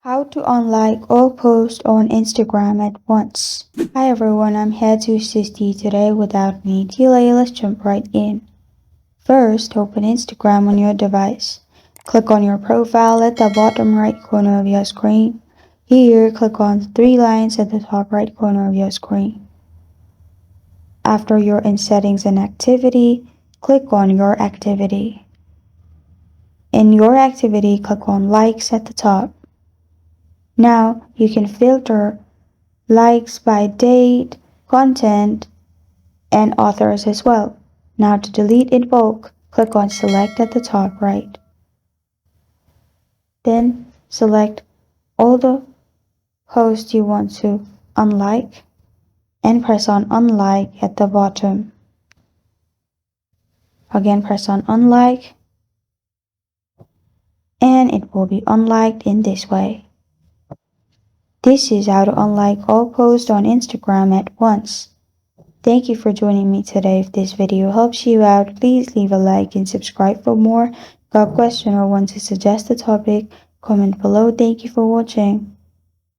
How to unlike all posts on Instagram at once. Hi everyone, I'm here to assist you today. Without any delay, let's jump right in. First, open Instagram on your device. Click on your profile at the bottom right corner of your screen. Here, click on the three lines at the top right corner of your screen. After you're in Settings and Activity, click on Your Activity. In Your Activity, click on Likes at the top. Now you can filter likes by date, content, and authors as well. Now to delete in bulk, click on Select at the top right. Then select all the posts you want to unlike and press on Unlike at the bottom. Again, press on Unlike and it will be unliked in this way. This is how to unlike all posts on Instagram at once. Thank you for joining me today. If this video helps you out, please leave a like and subscribe for more. Got a question or want to suggest a topic? Comment below. Thank you for watching.